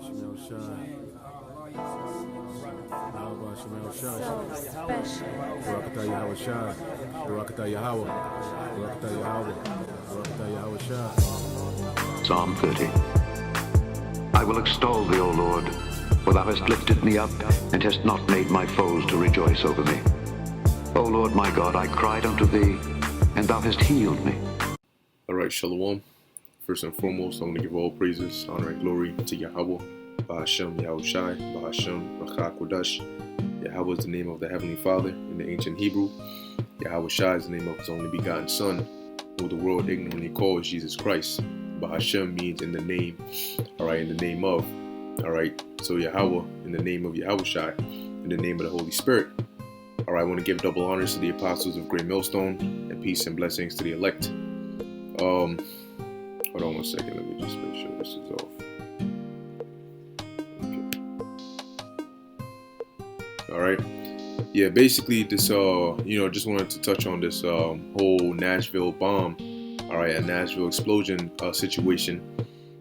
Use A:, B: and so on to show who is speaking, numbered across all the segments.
A: Shemel Shai. Yahweh Shemel Shai.
B: So special.
A: Barakatah Yahweh Shai. Barakatah Yahweh. Barakatah Yahweh. Barakatah Yahweh Shai.
C: Psalm 30. I will extol thee, O Lord, for thou hast lifted me up, and hast not made my foes to rejoice over me. O Lord my God, I cried unto thee, and thou hast healed me.
D: All right, Shalom. First and foremost, I'm going to give all praises, honor, and glory to Yahweh, Bahashem Yahweh Shai, Bahashem Rachak Kodash. Yahweh is the name of the Heavenly Father in the ancient Hebrew. Yahweh Shai is the name of his only begotten Son, who the world ignorantly calls Jesus Christ. Bahashem means in the name, all right, in the name of, all right. So Yahweh in the name of Yahweh Shai, in the name of the Holy Spirit. All right, I want to give double honors to the apostles of Great Millstone, and peace and blessings to the elect. Hold on one second. Let me just make sure this is off. Okay. All right. Yeah, basically this, just wanted to touch on this whole Nashville bomb, all right, a Nashville Explosion situation,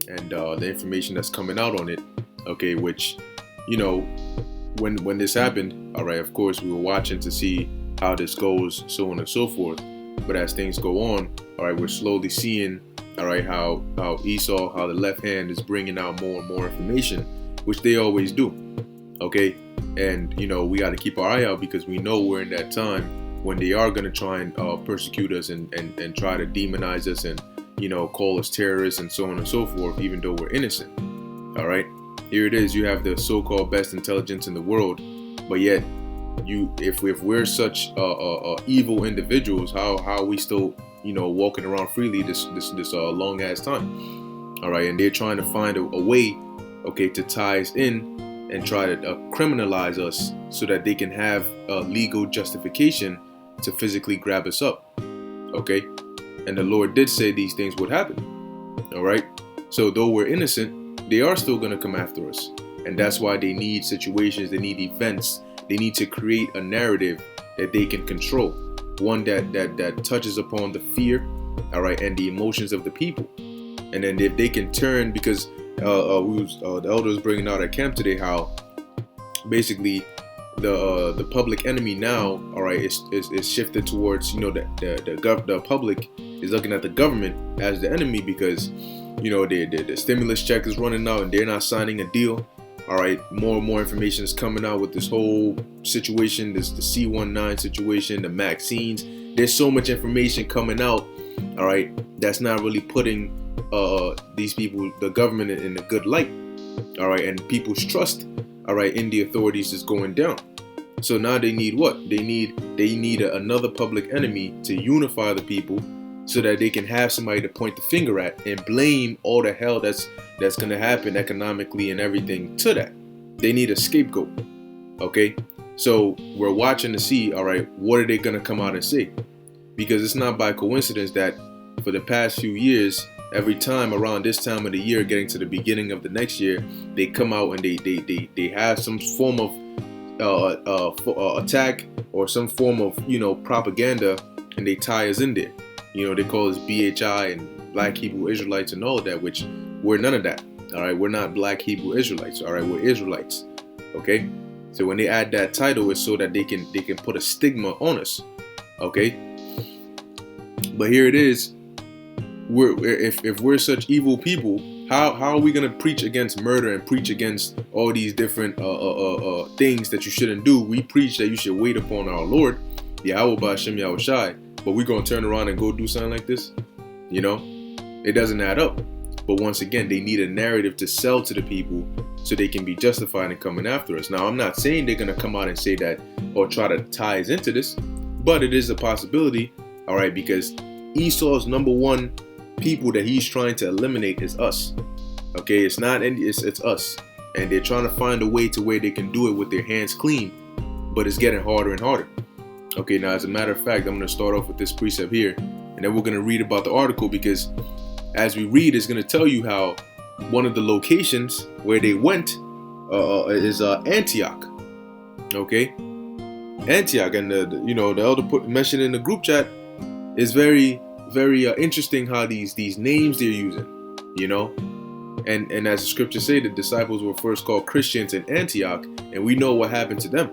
D: and the information that's coming out on it. Okay, which, when this happened, all right, of course we were watching to see how this goes, so on and so forth. But as things go on, all right, we're slowly seeing, all right, how Esau, how the left hand is bringing out more and more information, which they always do. Okay, and we got to keep our eye out, because we know we're in that time when they are going to try and persecute us and try to demonize us and call us terrorists and so on and so forth, even though we're innocent. All right, here it is. You have the so-called best intelligence in the world, but yet if we're such evil individuals, how are we still walking around freely this long ass time? All right, and they're trying to find a way, okay, to tie us in and try to criminalize us so that they can have a legal justification to physically grab us up. Okay, and the Lord did say these things would happen. All right, so though we're innocent, they are still going to come after us, and that's why they need situations, they need events, they need to create a narrative that they can control, one that touches upon the fear, all right, and the emotions of the people. And then if they can turn, because the elder was bringing out at camp today how basically the public enemy now, all right, is shifted towards the public is looking at the government as the enemy, because the stimulus check is running out and they're not signing a deal. All right, more and more information is coming out with this whole situation, the C-19 situation, the vaccines. There's so much information coming out, all right, that's not really putting these people, the government, in a good light. All right, and people's trust, all right, in the authorities is going down. So now they need what? They need another public enemy to unify the people, so that they can have somebody to point the finger at and blame all the hell that's going to happen economically and everything to that. They need a scapegoat. Okay, so we're watching to see, all right, what are they going to come out and say? Because it's not by coincidence that for the past few years, every time around this time of the year, getting to the beginning of the next year, they come out and they have some form of attack or some form of propaganda, and they tie us in there. They call us BHI and Black Hebrew Israelites and all of that, which we're none of that. All right, we're not Black Hebrew Israelites. All right, we're Israelites. Okay, so when they add that title, it's so that they can put a stigma on us. Okay, but here it is. If we're such evil people, how are we gonna preach against murder and preach against all these different things that you shouldn't do? We preach that you should wait upon our Lord, Yahweh B'Hashem Yahweh Shai, but we're gonna turn around and go do something like this? It doesn't add up. But once again, they need a narrative to sell to the people so they can be justified in coming after us. Now, I'm not saying they're gonna come out and say that or try to tie us into this, but it is a possibility, all right, because Esau's number one people that he's trying to eliminate is us. Okay, it's us, and they're trying to find a way to where they can do it with their hands clean, but it's getting harder and harder. Okay, now as a matter of fact, I'm going to start off with this precept here, and then we're going to read about the article, because as we read, it's going to tell you how one of the locations where they went is Antioch. Okay, Antioch, and the elder mentioned in the group chat, is very interesting how these names they're using. And as the scriptures say, the disciples were first called Christians in Antioch, and we know what happened to them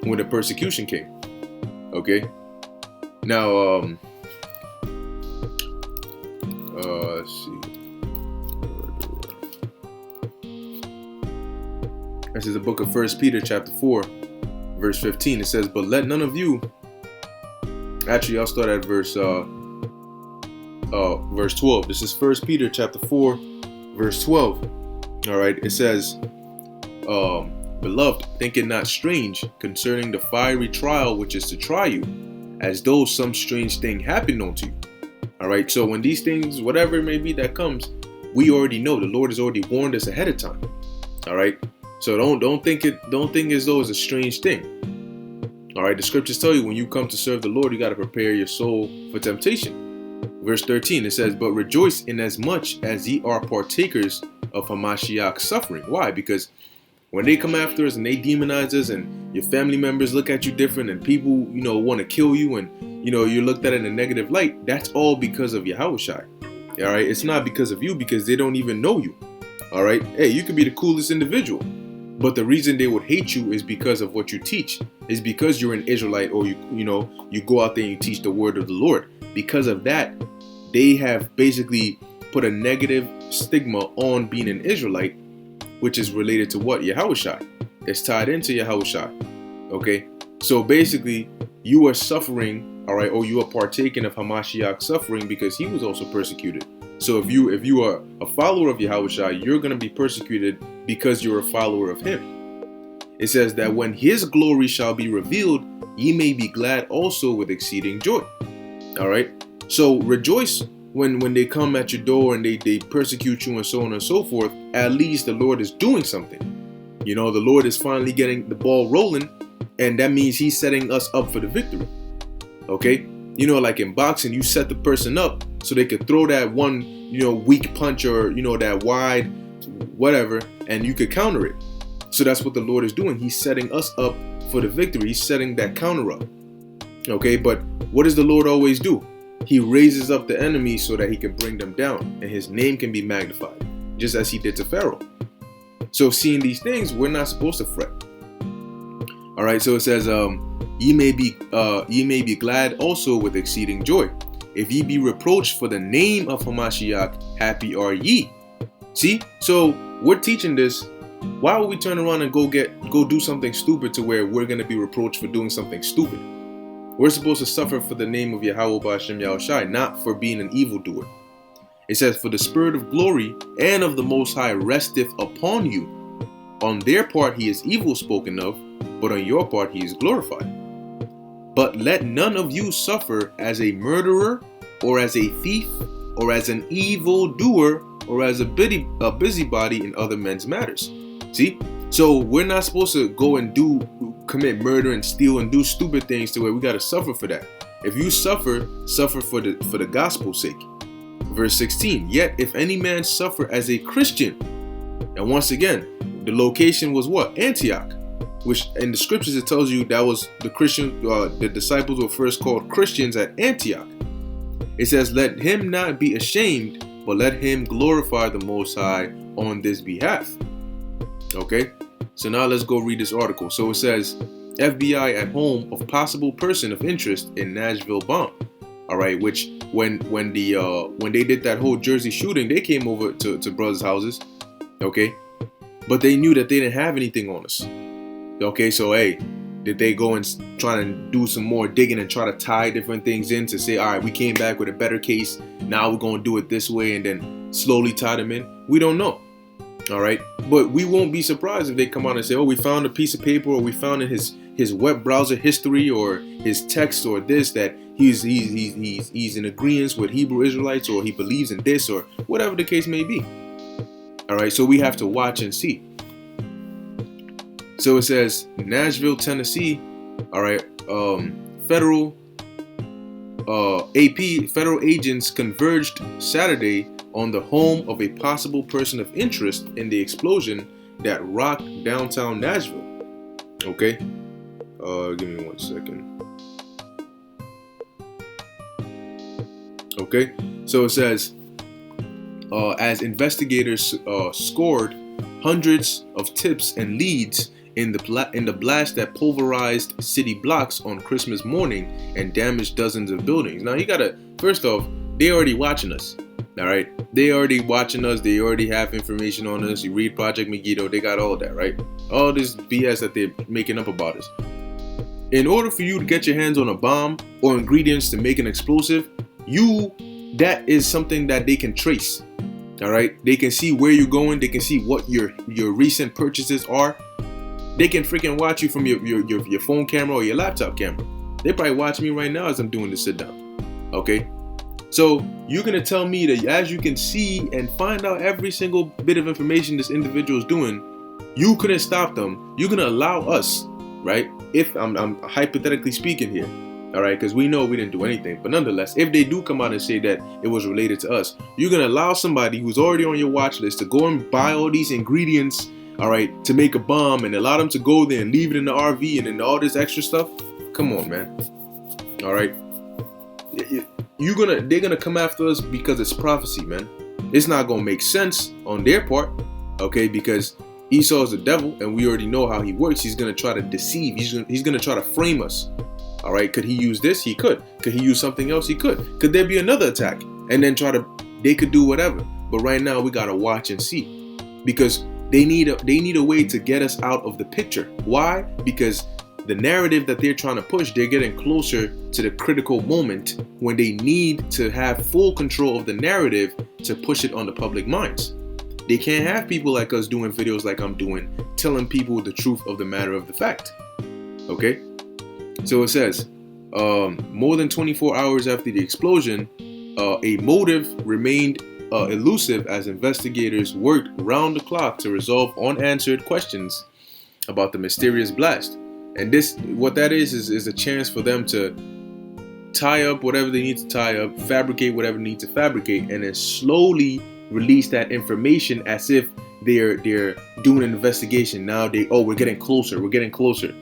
D: when the persecution came. Okay. Now, let's see. This is the book of 1 Peter chapter 4, verse 15. It says, "But let none of you," actually I'll start at verse 12. This is 1 Peter chapter 4, verse 12. All right, it says, "Beloved, think it not strange concerning the fiery trial which is to try you, as though some strange thing happened unto you." All right, so when these things, whatever it may be that comes, we already know the Lord has already warned us ahead of time. All right. So don't think as though it's a strange thing. All right, the scriptures tell you when you come to serve the Lord, you got to prepare your soul for temptation. Verse 13, it says, "But rejoice inasmuch as ye are partakers of Hamashiach's suffering." Why? Because when they come after us and they demonize us and your family members look at you different and people, want to kill you and, you're looked at in a negative light, that's all because of Yahushua. All right, it's not because of you because they don't even know you. All right, hey, you could be the coolest individual, but the reason they would hate you is because of what you teach. Is because you're an Israelite, or you go out there and you teach the word of the Lord. Because of that, they have basically put a negative stigma on being an Israelite, which is related to what? Yahushua. It's tied into Yahushua. Okay, so basically, you are suffering, all right, or you are partaking of Hamashiach's suffering because he was also persecuted. So if you are a follower of Yahushua, you're going to be persecuted because you're a follower of him. It says that when his glory shall be revealed, ye may be glad also with exceeding joy. All right. So rejoice when they come at your door and they persecute you and so on and so forth. At least the Lord is doing something. The Lord is finally getting the ball rolling, and that means he's setting us up for the victory. Okay. Like in boxing, you set the person up so they could throw that one, weak punch or, that wide whatever, and you could counter it. So that's what the Lord is doing. He's setting us up for the victory. He's setting that counter up. Okay, but what does the Lord always do? He raises up the enemy so that he can bring them down and his name can be magnified, just as he did to Pharaoh. So seeing these things, we're not supposed to fret. All right, so it says, ye may be glad also with exceeding joy. If ye be reproached for the name of Hamashiach, happy are ye. See, so we're teaching this. Why would we turn around and go do something stupid to where we're going to be reproached for doing something stupid? We're supposed to suffer for the name of Yahweh B'Hashem Yahushai, not for being an evildoer. It says, "For the spirit of glory and of the Most High resteth upon you. On their part he is evil spoken of, but on your part he is glorified. But let none of you suffer as a murderer, or as a thief, or as an evildoer, or as a busybody in other men's matters." See? So we're not supposed to go and commit murder and steal and do stupid things to where we got to suffer for that. If you suffer for the gospel's sake. Verse 16, "Yet if any man suffer as a Christian," and once again, the location was what? Antioch. Which in the scriptures it tells you that was the disciples were first called Christians at Antioch. It says, "Let him not be ashamed, but let him glorify the Most High on this behalf." Okay, so now let's go read this article. So it says, FBI at home of possible person of interest in Nashville bomb. All right, which when they did that whole Jersey shooting, they came over to brothers' houses. Okay, but they knew that they didn't have anything on us. Okay, so hey, did they go and try to do some more digging and try to tie different things in to say, all right, we came back with a better case, now we're going to do it this way, and then slowly tie them in? We don't know. All right, but we won't be surprised if they come out and say, oh, we found a piece of paper, or we found in his web browser history or his text or this that he's in agreement with Hebrew Israelites, or he believes in this, or whatever the case may be. All right, so we have to watch and see. So it says Nashville, Tennessee. All right, federal agents converged Saturday on the home of a possible person of interest in the explosion that rocked downtown Nashville. Okay, give me 1 second. Okay, so it says as investigators scored hundreds of tips and leads in the blast that pulverized city blocks on Christmas morning and damaged dozens of buildings. Now you gotta, first off, they already watching us. All right, they already watching us. They already have information on us. You read Project Megiddo, they got all that, right? All this BS that they're making up about us. In order for you to get your hands on a bomb or ingredients to make an explosive, that is something that they can trace. All right, they can see where you're going. They can see what your recent purchases are. They can freaking watch you from your phone camera or your laptop camera. They probably watch me right now as I'm doing this sit down. Okay, so you're gonna tell me that as you can see and find out every single bit of information this individual is doing, you couldn't stop them. You're gonna allow us, right? If I'm hypothetically speaking here, all right, because we know we didn't do anything, but nonetheless, if they do come out and say that it was related to us, you're gonna allow somebody who's already on your watch list to go and buy all these ingredients, all right, to make a bomb, and allow them to go there and leave it in the RV and then all this extra stuff? Come on, man. All right, they're gonna come after us because it's prophecy, man. It's not gonna make sense on their part, okay? Because Esau is the devil, and we already know how he works. He's gonna try to deceive. He's gonna try to frame us. All right. Could he use this? He could. Could he use something else? He could. Could there be another attack? And then they could do whatever. But right now we gotta watch and see, because they need a way to get us out of the picture. Why? Because the narrative that they're trying to push, they're getting closer to the critical moment when they need to have full control of the narrative to push it on the public minds. They can't have people like us doing videos like I'm doing, telling people the truth of the matter of the fact. Okay? So it says, more than 24 hours after the explosion, a motive remained elusive as investigators worked round the clock to resolve unanswered questions about the mysterious blast. And what that is a chance for them to tie up whatever they need to tie up, fabricate whatever they need to fabricate, and then slowly release that information as if they're doing an investigation. Now we're getting closer,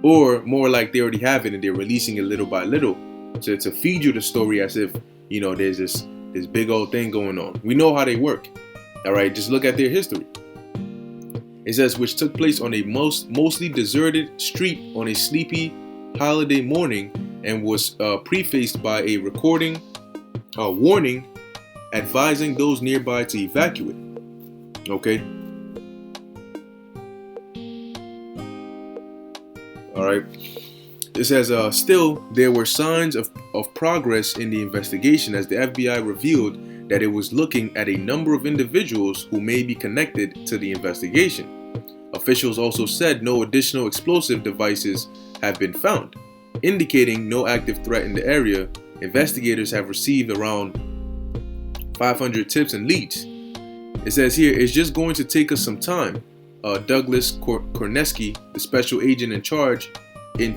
D: or more like they already have it and they're releasing it little by little to feed you the story as if, you know, there's this big old thing going on. We know how they work. All right, just look at their history. It says, which took place on a mostly deserted street on a sleepy holiday morning, and was prefaced by a warning advising those nearby to evacuate. Okay. All right. It says, still, there were signs of progress in the investigation as the FBI revealed that it was looking at a number of individuals who may be connected to the investigation. Officials also said no additional explosive devices have been found, indicating no active threat in the area. Investigators have received around 500 tips and leads. It says here, it's just going to take us some time. Douglas Korneski, the special agent in charge of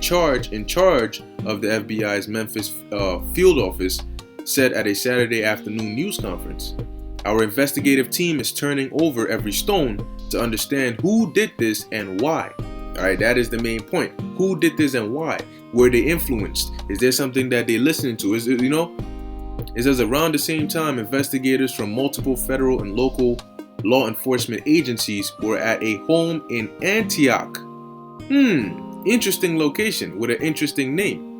D: the FBI's Memphis field office, said at a Saturday afternoon news conference. Our investigative team is turning over every stone to understand who did this and why. All right, that is the main point. Who did this and why? Were they influenced? Is there something that they're listening to? Is it, you know? It says around the same time, investigators from multiple federal and local law enforcement agencies were at a home in Antioch. Interesting location with an interesting name.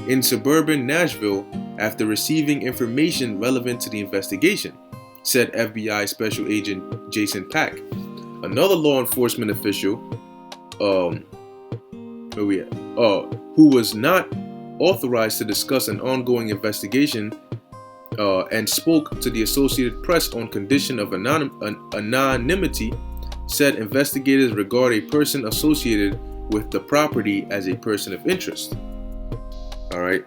D: In suburban Nashville, after receiving information relevant to the investigation, said FBI Special Agent Jason Pack. Another law enforcement official, who was not authorized to discuss an ongoing investigation, and spoke to the Associated Press on condition of anonymity, said investigators regard a person associated with the property as a person of interest. All right.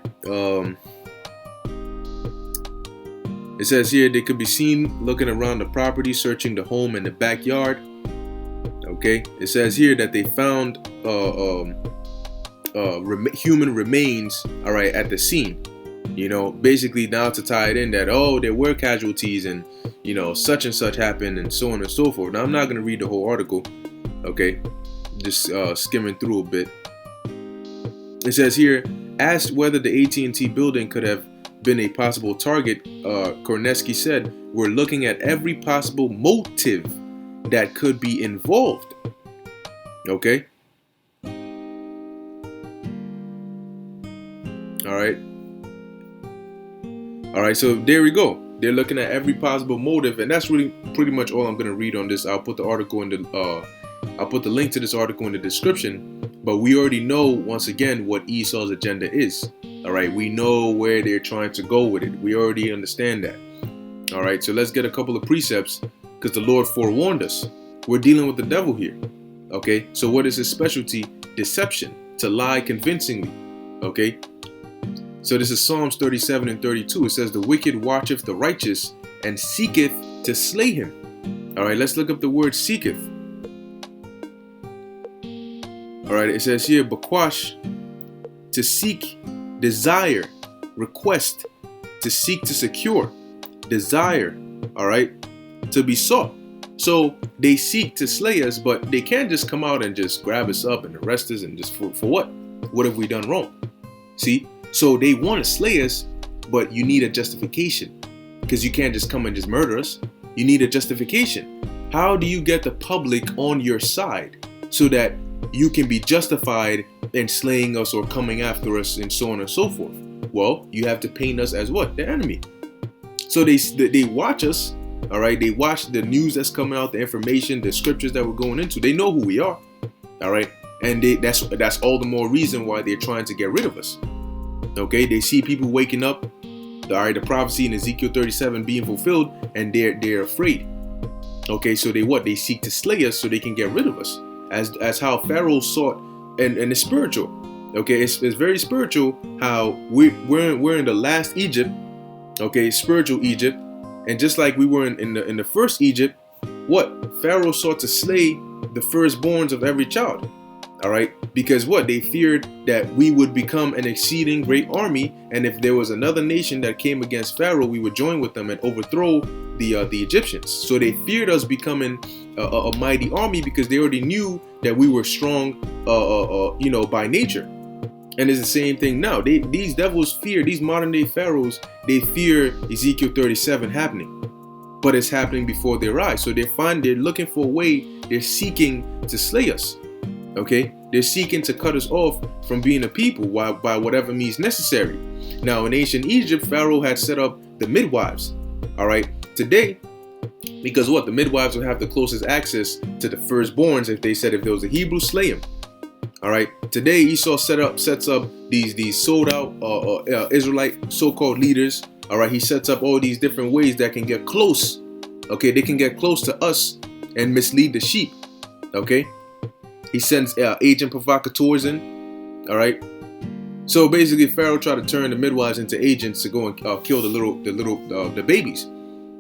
D: It says here they could be seen looking around the property, searching the home and the backyard. Okay. It says here that they found human remains, all right, at the scene. You know, basically now to tie it in that, there were casualties and, you know, such and such happened and so on and so forth. Now, I'm not going to read the whole article. Okay. Just skimming through a bit. It says here, asked whether the AT&T building could have been a possible target. Korneski said, we're looking at every possible motive that could be involved. Okay? All right, so there we go. They're looking at every possible motive, and that's really pretty much all I'm going to read on this. I'll put the article in the I'll put the link to this article in the description. But we already know, once again, what Esau's agenda is. All right, we know where they're trying to go with it. We already understand that. All right, so let's get a couple of precepts, because the Lord forewarned us. We're dealing with the devil here. Okay, so what is his specialty? Deception, to lie convincingly. Okay, so this is Psalms 37 and 32. It says, the wicked watcheth the righteous and seeketh to slay him. All right, let's look up the word seeketh. All right, it says here, bakwash, to seek, desire, request, to seek to secure, desire, all right, to be sought. So they seek to slay us, but they can't just come out and just grab us up and arrest us and just for what? What have we done wrong? See? So they want to slay us, but you need a justification, because you can't just come and just murder us. You need a justification. How do you get the public on your side so that you can be justified in slaying us or coming after us and so on and so forth? Well, you have to paint us as what? The enemy. So they watch us, all right? They watch the news that's coming out, the information, the scriptures that we're going into. They know who we are, all right? And that's all the more reason why they're trying to get rid of us. Okay, they see people waking up, all right, the prophecy in Ezekiel 37 being fulfilled, and they're afraid. Okay, so they seek to slay us so they can get rid of us, as how Pharaoh sought, and it's spiritual. Okay, it's very spiritual how we're in the last Egypt, okay, spiritual Egypt, and just like we were in the first Egypt, what Pharaoh sought to slay the firstborns of every child. All right, because what? They feared that we would become an exceeding great army, and if there was another nation that came against Pharaoh, we would join with them and overthrow the Egyptians. So they feared us becoming a mighty army, because they already knew that we were strong, by nature. And it's the same thing now. These devils fear, these modern day pharaohs, they fear Ezekiel 37 happening, but it's happening before their eyes. So they're looking for a way. They're seeking to slay us. Okay, they're seeking to cut us off from being a people by whatever means necessary. Now, in ancient Egypt, Pharaoh had set up the midwives. All right, today, because what? The midwives would have the closest access to the firstborns. If there was a Hebrew, slay him. All right, today Esau sets up these sold out Israelite so-called leaders. All right, he sets up all these different ways that can get close. Okay, they can get close to us and mislead the sheep. Okay. He sends agent provocateurs in, all right. So basically, Pharaoh tried to turn the midwives into agents to go and kill the babies,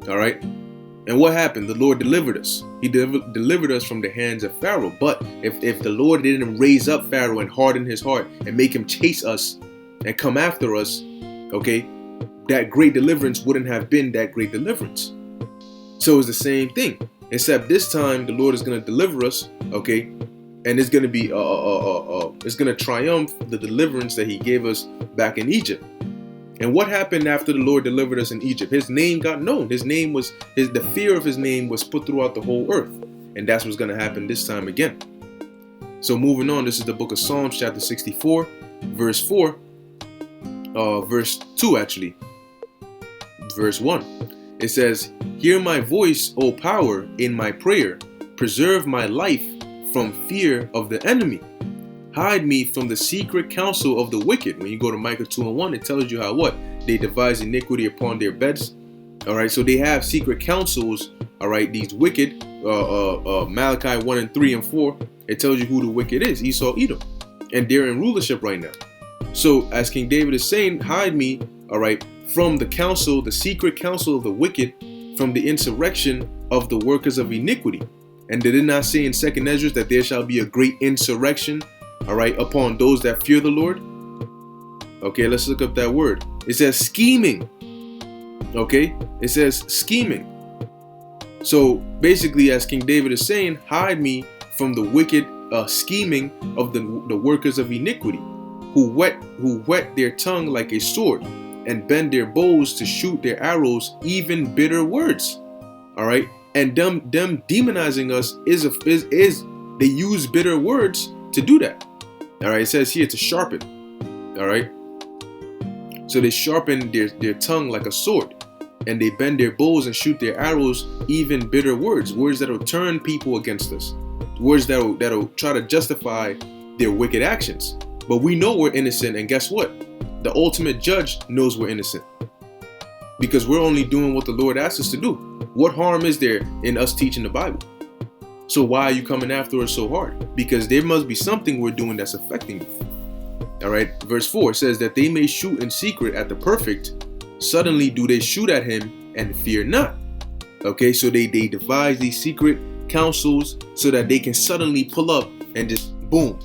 D: all right. And what happened? The Lord delivered us. He delivered us from the hands of Pharaoh. But if the Lord didn't raise up Pharaoh and harden his heart and make him chase us and come after us, okay, that great deliverance wouldn't have been that great deliverance. So it's the same thing, except this time the Lord is going to deliver us, okay. And it's going to be, it's going to triumph the deliverance that he gave us back in Egypt. And what happened after the Lord delivered us in Egypt? His name got known. The fear of his name was put throughout the whole earth. And that's what's going to happen this time again. So moving on, this is the book of Psalms, chapter 64, verse 4, verse 2, actually, verse 1. It says, hear my voice, O power, in my prayer. Preserve my life from fear of the enemy. Hide me from the secret counsel of the wicked. When you go to Micah 2:1, it tells you how what? They devise iniquity upon their beds. All right, so they have secret counsels. All right, these wicked, Malachi 1 and 3 and 4, it tells you who the wicked is, Esau, Edom. And they're in rulership right now. So as King David is saying, hide me, all right, from the counsel, the secret counsel of the wicked, from the insurrection of the workers of iniquity. And did it not say in 2nd Ezra that there shall be a great insurrection, all right, upon those that fear the Lord? Okay, let's look up that word. It says scheming. Okay, it says scheming. So basically, as King David is saying, hide me from the wicked scheming of the workers of iniquity, who whet their tongue like a sword, and bend their bows to shoot their arrows, even bitter words. All right. And them demonizing us is they use bitter words to do that. All right. It says here to sharpen. All right. So they sharpen their tongue like a sword, and they bend their bows and shoot their arrows, even bitter words that will turn people against us, words that'll try to justify their wicked actions. But we know we're innocent, and guess what? The ultimate judge knows we're innocent, because we're only doing what the Lord asks us to do. What harm is there in us teaching the Bible? So why are you coming after us so hard? Because there must be something we're doing that's affecting you. All right, verse 4 says that they may shoot in secret at the perfect. Suddenly do they shoot at him and fear not. Okay, so they devise these secret counsels so that they can suddenly pull up and just boom.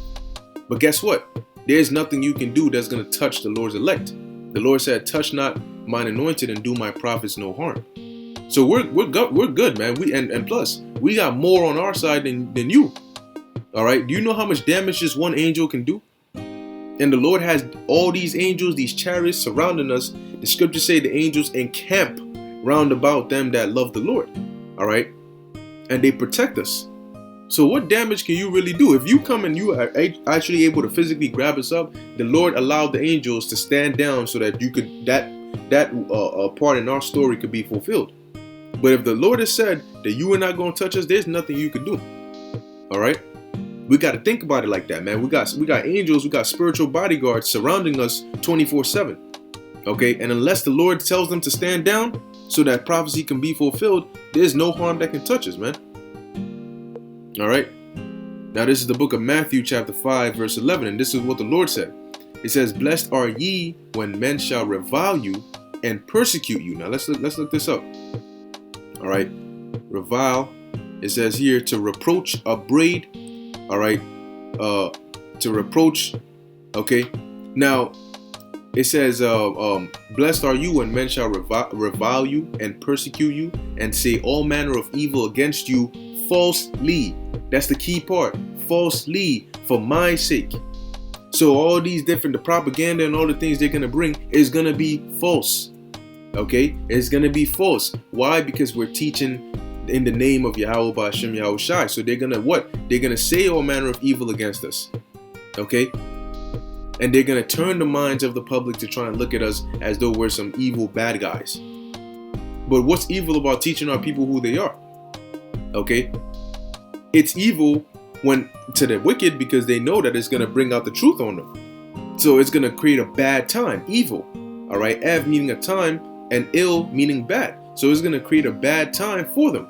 D: But guess what? There's nothing you can do that's going to touch the Lord's elect. The Lord said, touch not mine anointed and do my prophets no harm. So we're good, man. And plus, we got more on our side than you. All right. Do you know how much damage just one angel can do? And the Lord has all these angels, these chariots surrounding us. The scriptures say the angels encamp round about them that love the Lord. All right. And they protect us. So what damage can you really do? If you come and you are actually able to physically grab us up, the Lord allowed the angels to stand down so that you could that part in our story could be fulfilled. But if the Lord has said that you are not going to touch us, there's nothing you can do. All right. We got to think about it like that, man. We got angels, we got spiritual bodyguards surrounding us 24/7. Okay. And unless the Lord tells them to stand down so that prophecy can be fulfilled, there's no harm that can touch us, man. All right. Now this is the book of Matthew chapter 5 verse 11. And this is what the Lord said. It says, blessed are ye when men shall revile you and persecute you. Now let's look this up. All right. Revile. It says here to reproach, upbraid. All right. To reproach. Okay. Now it says, blessed are you when men shall revile you and persecute you and say all manner of evil against you falsely. That's the key part. Falsely, for my sake. So all these the propaganda and all the things they're going to bring is going to be false. Okay? It's going to be false. Why? Because we're teaching in the name of Yahweh Ba'Shem Yahweh Shai. So they're going to what? They're going to say all manner of evil against us. Okay? And they're going to turn the minds of the public to try and look at us as though we're some evil bad guys. But what's evil about teaching our people who they are? Okay? It's evil when to the wicked because they know that it's going to bring out the truth on them. So it's going to create a bad time. Evil. All right? Ev meaning a time and ill meaning bad. So it's going to create a bad time for them.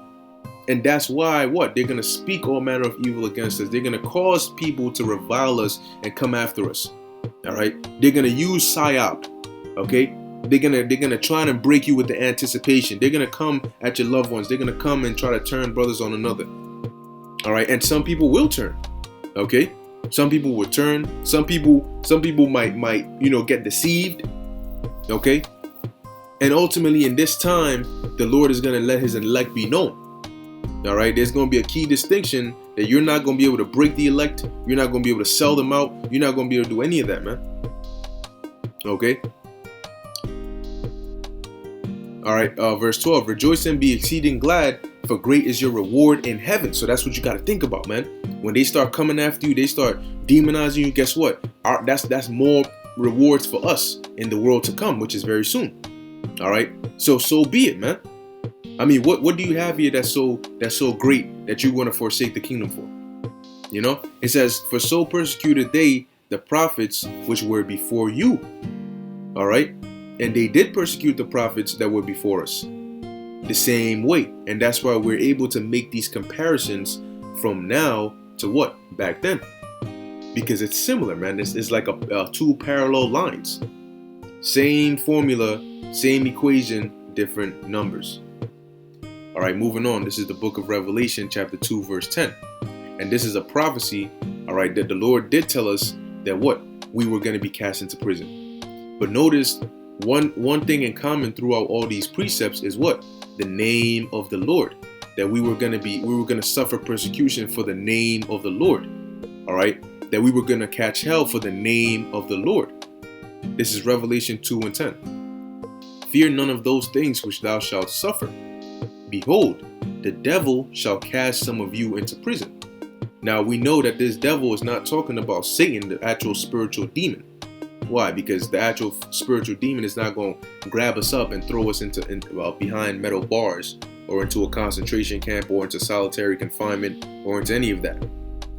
D: And that's why what? They're going to speak all manner of evil against us. They're going to cause people to revile us and come after us. All right? They're going to use psyop. Okay? They're gonna try and break you with the anticipation. They're gonna come at your loved ones. They're gonna come and try to turn brothers on another. All right, and some people will turn. Okay, some people will turn. Some people might get deceived. Okay, and ultimately in this time, the Lord is gonna let His elect be known. All right, there's gonna be a key distinction that you're not gonna be able to break the elect. You're not gonna be able to sell them out. You're not gonna be able to do any of that, man. Okay. All right, verse 12, rejoice and be exceeding glad, for great is your reward in heaven. So that's what you got to think about, man. When they start coming after you, they start demonizing you, guess what? That's more rewards for us in the world to come, which is very soon. All right, so be it, man. I mean, what do you have here that's so great that you want to forsake the kingdom for? You know, it says, for so persecuted they the prophets which were before you. All right. And they did persecute the prophets that were before us the same way. And that's why we're able to make these comparisons from now to what? Back then. Because it's similar, man. It's like two parallel lines. Same formula, same equation, different numbers. All right, moving on. This is the book of Revelation, chapter 2, verse 10. And this is a prophecy, all right, that the Lord did tell us that what? We were going to be cast into prison. But notice, one thing in common throughout all these precepts is what? The name of the Lord. That we were going to suffer persecution for the name of the Lord. All right. That we were going to catch hell for the name of the Lord. This is Revelation 2 and 10. Fear none of those things which thou shalt suffer. Behold, the devil shall cast some of you into prison. Now we know that this devil is not talking about Satan, the actual spiritual demon. Why? Because the actual spiritual demon is not going to grab us up and throw us into behind metal bars, or into a concentration camp, or into solitary confinement, or into any of that.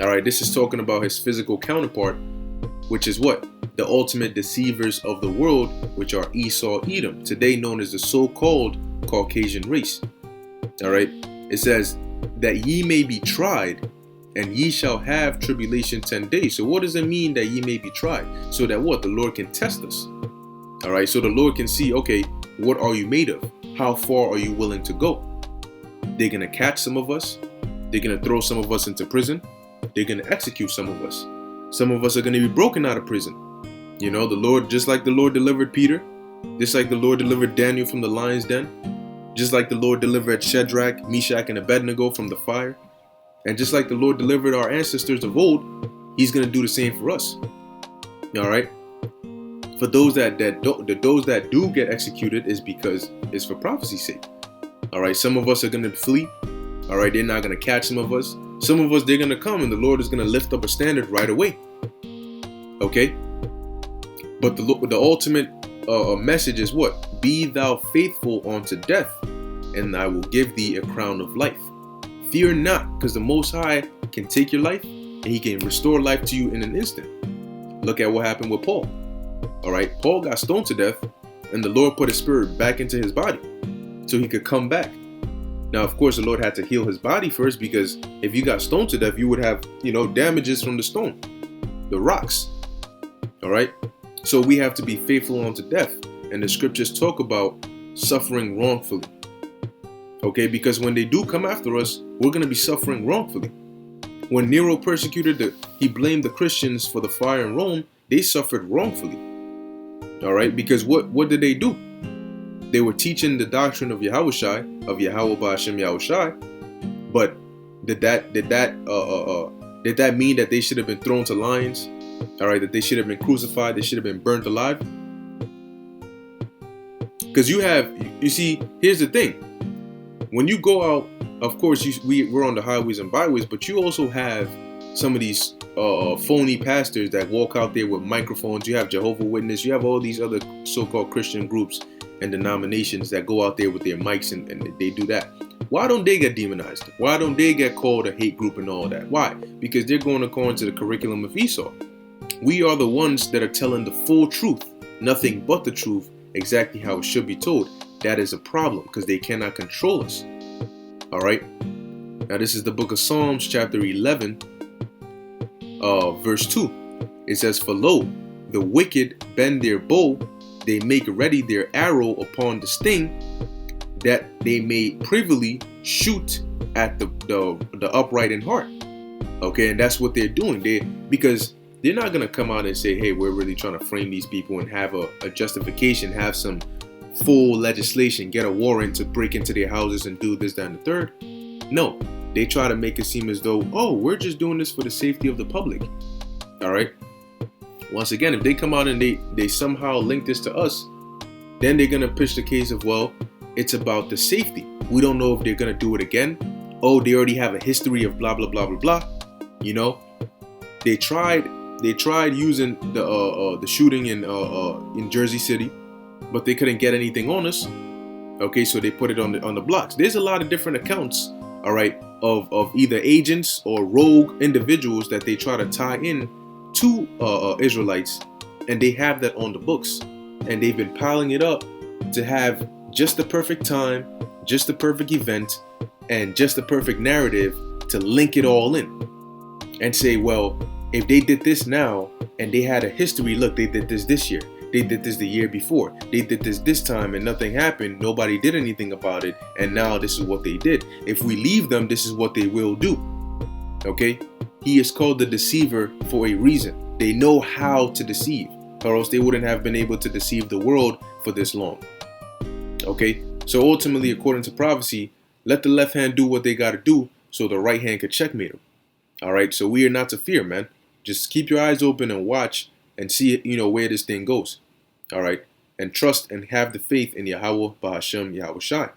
D: All right, this is talking about his physical counterpart, which is what? The ultimate deceivers of the world, which are Esau, Edom, today known as the so-called Caucasian race. All right, it says that ye may be tried, and ye shall have tribulation 10 days. So what does it mean that ye may be tried? So that what? The Lord can test us. All right, so the Lord can see, okay, what are you made of? How far are you willing to go? They're going to catch some of us. They're going to throw some of us into prison. They're going to execute some of us. Some of us are going to be broken out of prison. You know, the Lord, just like the Lord delivered Peter, just like the Lord delivered Daniel from the lion's den, just like the Lord delivered Shadrach, Meshach, and Abednego from the fire, and just like the Lord delivered our ancestors of old, He's going to do the same for us. All right. For those that do get executed is because it's for prophecy's sake. All right. Some of us are going to flee. All right. They're not going to catch some of us. Some of us, they're going to come, and the Lord is going to lift up a standard right away. Okay. But the ultimate message is what? Be thou faithful unto death, and I will give thee a crown of life. Fear not, because the Most High can take your life, and He can restore life to you in an instant. Look at what happened with Paul. All right, Paul got stoned to death, and the Lord put His spirit back into his body so he could come back. Now, of course, the Lord had to heal his body first, because if you got stoned to death, you would have, damages from the stone, the rocks. All right. So we have to be faithful unto death. And the scriptures talk about suffering wrongfully. Okay, because when they do come after us, we're going to be suffering wrongfully. When Nero persecuted, he blamed the Christians for the fire in Rome, they suffered wrongfully. All right, because what did they do? They were teaching the doctrine of Yahushai, of Yahweh Ba'Shem Yahushai. But did that mean that they should have been thrown to lions? All right, that they should have been crucified, they should have been burnt alive? Because you see, here's the thing. When you go out, of course, we're on the highways and byways, but you also have some of these phony pastors that walk out there with microphones. You have Jehovah's Witness, you have all these other so-called Christian groups and denominations that go out there with their mics and they do that. Why don't they get demonized? Why don't they get called a hate group and all that? Why? Because they're going according to the curriculum of Esau. We are the ones that are telling the full truth, nothing but the truth, exactly how it should be told. That is a problem, because they cannot control us. All right. Now this is the book of Psalms, chapter 11, verse 2. It says, "For lo, the wicked bend their bow, they make ready their arrow upon the sting, that they may privily shoot at the upright in heart." Okay, and that's what they're doing. Because they're not going to come out and say, hey, we're really trying to frame these people and have a justification, have some full legislation, get a warrant to break into their houses and do this, that, and the third. No, they try to make it seem as though, oh, we're just doing this for the safety of the public. All right. Once again, if they come out and they somehow link this to us, then they're going to pitch the case of, well, it's about the safety. We don't know if they're going to do it again. Oh, they already have a history of blah, blah, blah, blah, blah. They tried using the shooting in Jersey City, but they couldn't get anything on us. Okay, so they put it on the blocks. There's a lot of different accounts, all right, of either agents or rogue individuals that they try to tie in to Israelites, and they have that on the books, and they've been piling it up to have just the perfect time, just the perfect event, and just the perfect narrative to link it all in and say, well, if they did this now and they had a history, look, they did this year, they did this the year before, they did this time and nothing happened, nobody did anything about it, and now this is what they did. If we leave them, this is what they will do. Okay? He is called the deceiver for a reason. They know how to deceive, or else they wouldn't have been able to deceive the world for this long. Okay? So ultimately, according to prophecy, let the left hand do what they got to do so the right hand could checkmate them. All right? So we are not to fear, man. Just keep your eyes open and watch and see, where this thing goes. All right. and trust and have the faith in Yahweh Bahashem Yahweh Shai.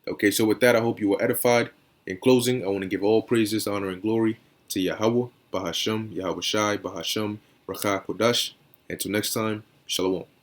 D: Okay, so with that, I hope you were edified. In closing, I want to give all praises, honor, and glory to Yahweh Bahashem Yahweh Shai Bahashem Rakha Kodash. Until next time, Shalom.